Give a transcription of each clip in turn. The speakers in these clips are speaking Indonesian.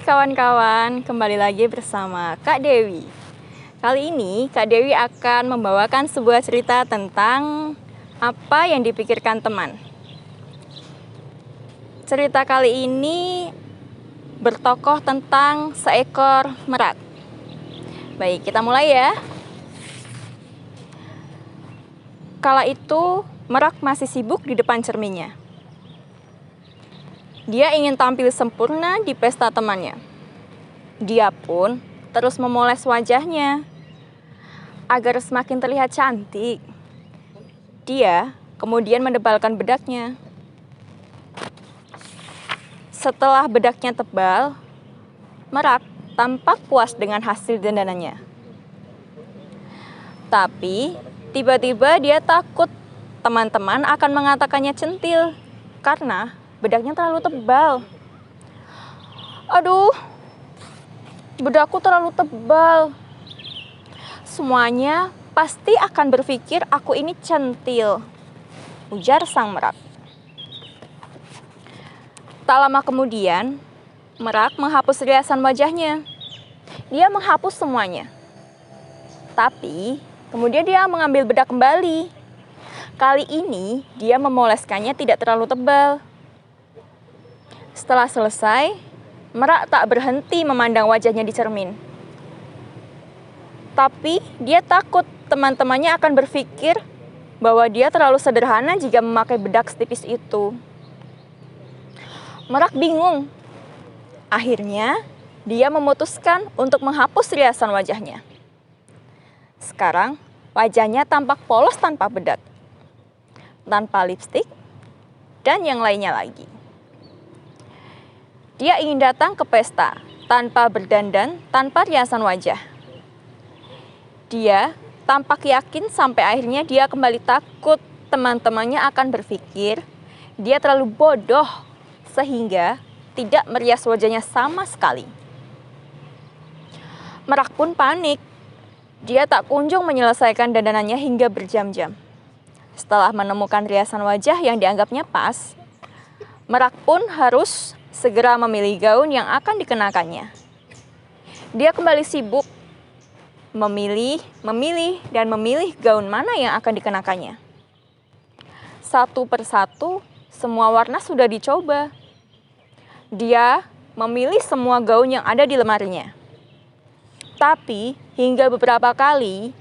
Hai kawan-kawan, kembali lagi bersama Kak Dewi. Kali ini Kak Dewi akan membawakan sebuah cerita tentang apa yang dipikirkan teman. Cerita kali ini bertokoh tentang seekor merak. Baik, kita mulai ya. Kala itu, merak masih sibuk di depan cerminnya. Dia ingin tampil sempurna di pesta temannya. Dia pun terus memoles wajahnya agar semakin terlihat cantik. Dia kemudian mendebalkan bedaknya. Setelah bedaknya tebal, merak tampak puas dengan hasil dandanannya. Tapi tiba-tiba dia takut teman-teman akan mengatakannya centil karena bedaknya terlalu tebal. Aduh, bedakku terlalu tebal. Semuanya pasti akan berpikir aku ini centil, ujar sang merak. Tak lama kemudian, merak menghapus riasan wajahnya. Dia menghapus semuanya. Tapi, kemudian dia mengambil bedak kembali. Kali ini, dia memoleskannya tidak terlalu tebal. Setelah selesai, merak tak berhenti memandang wajahnya di cermin. Tapi dia takut teman-temannya akan berpikir bahwa dia terlalu sederhana jika memakai bedak setipis itu. Merak bingung. Akhirnya, dia memutuskan untuk menghapus riasan wajahnya. Sekarang, wajahnya tampak polos tanpa bedak, tanpa lipstik, dan yang lainnya lagi. Dia ingin datang ke pesta tanpa berdandan, tanpa riasan wajah. Dia tampak yakin sampai akhirnya dia kembali takut teman-temannya akan berpikir dia terlalu bodoh sehingga tidak merias wajahnya sama sekali. Merak pun panik. Dia tak kunjung menyelesaikan dandanannya hingga berjam-jam. Setelah menemukan riasan wajah yang dianggapnya pas, merak pun harus segera memilih gaun yang akan dikenakannya. Dia kembali sibuk memilih gaun mana yang akan dikenakannya. Satu persatu, semua warna sudah dicoba. Dia memilih semua gaun yang ada di lemarinya. Tapi, hingga beberapa kali,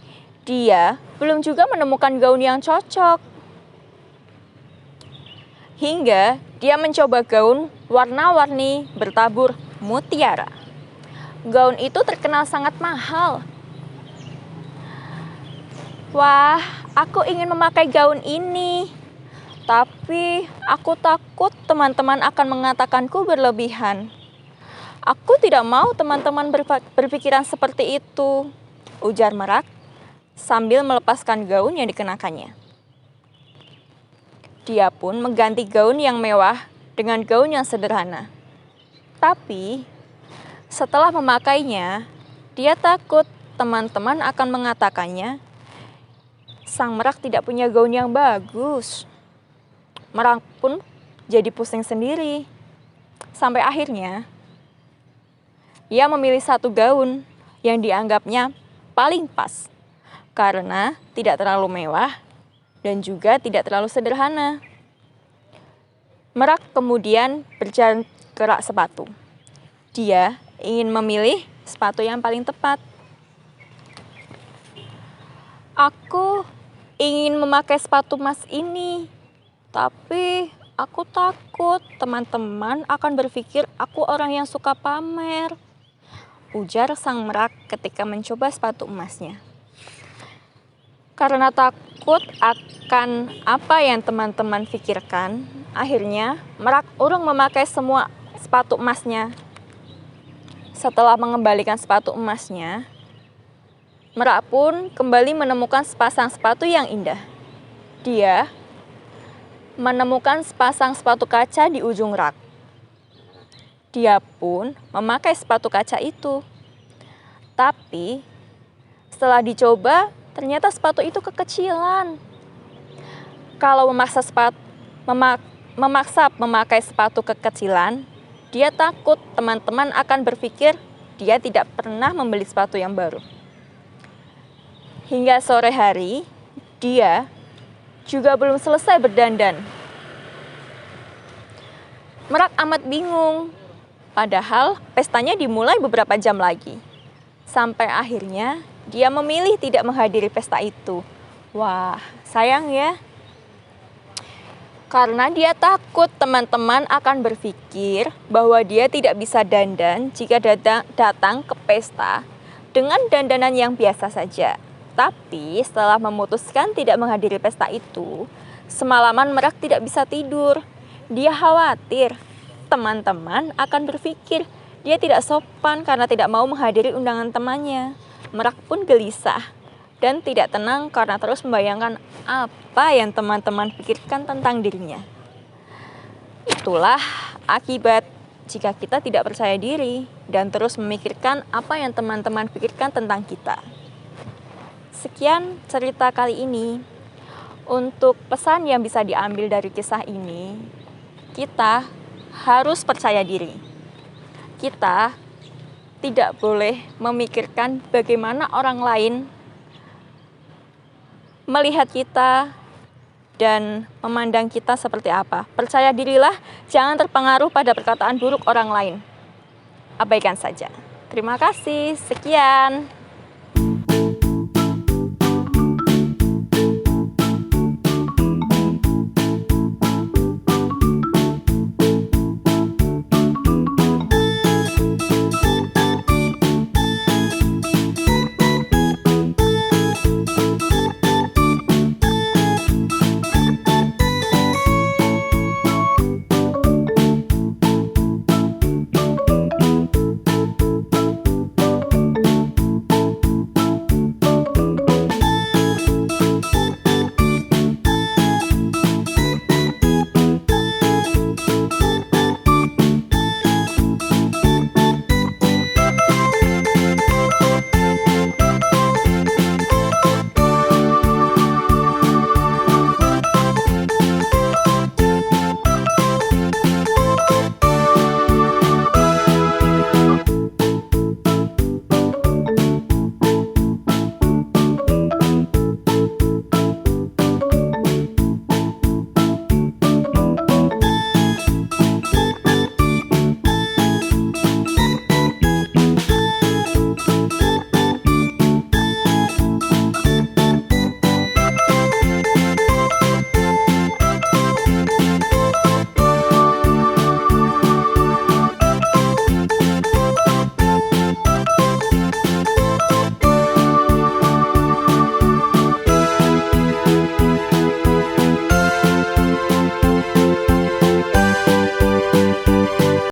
dia belum juga menemukan gaun yang cocok. Hingga dia mencoba gaun warna-warni bertabur mutiara. Gaun itu terkenal sangat mahal. Wah, aku ingin memakai gaun ini. Tapi aku takut teman-teman akan mengatakanku berlebihan. Aku tidak mau teman-teman berpikiran seperti itu, ujar merak sambil melepaskan gaun yang dikenakannya. Dia pun mengganti gaun yang mewah dengan gaun yang sederhana. Tapi, setelah memakainya, dia takut teman-teman akan mengatakannya, sang merak tidak punya gaun yang bagus. Merak pun jadi pusing sendiri. Sampai akhirnya, ia memilih satu gaun yang dianggapnya paling pas karena tidak terlalu mewah dan juga tidak terlalu sederhana. Merak kemudian berjalan ke rak sepatu. Dia ingin memilih sepatu yang paling tepat. Aku ingin memakai sepatu emas ini, tapi aku takut teman-teman akan berpikir aku orang yang suka pamer, ujar sang merak ketika mencoba sepatu emasnya. Karena takut akan apa yang teman-teman pikirkan, akhirnya merak urung memakai semua sepatu emasnya. Setelah mengembalikan sepatu emasnya, merak pun kembali menemukan sepasang sepatu yang indah. Dia menemukan sepasang sepatu kaca di ujung rak. Dia pun memakai sepatu kaca itu. Tapi setelah dicoba, ternyata sepatu itu kekecilan. Kalau memaksa memakai sepatu kekecilan, Dia takut teman-teman akan berpikir dia tidak pernah membeli sepatu yang baru. Hingga sore hari, dia juga belum selesai berdandan. Merak amat bingung, padahal pestanya dimulai beberapa jam lagi. Sampai akhirnya dia memilih tidak menghadiri pesta itu. Wah, sayang ya. Karena dia takut teman-teman akan berpikir bahwa dia tidak bisa dandan jika datang ke pesta dengan dandanan yang biasa saja. Tapi setelah memutuskan tidak menghadiri pesta itu, semalaman Merak tidak bisa tidur. Dia khawatir teman-teman akan berpikir dia tidak sopan karena tidak mau menghadiri undangan temannya. Merak pun gelisah dan tidak tenang karena terus membayangkan apa yang teman-teman pikirkan tentang dirinya. Itulah akibat jika kita tidak percaya diri dan terus memikirkan apa yang teman-teman pikirkan tentang kita. Sekian cerita kali ini. Untuk pesan yang bisa diambil dari kisah ini, kita harus percaya diri. Kita tidak boleh memikirkan bagaimana orang lain melihat kita dan memandang kita seperti apa. Percaya dirilah, jangan terpengaruh pada perkataan buruk orang lain. Abaikan saja. Terima kasih, sekian.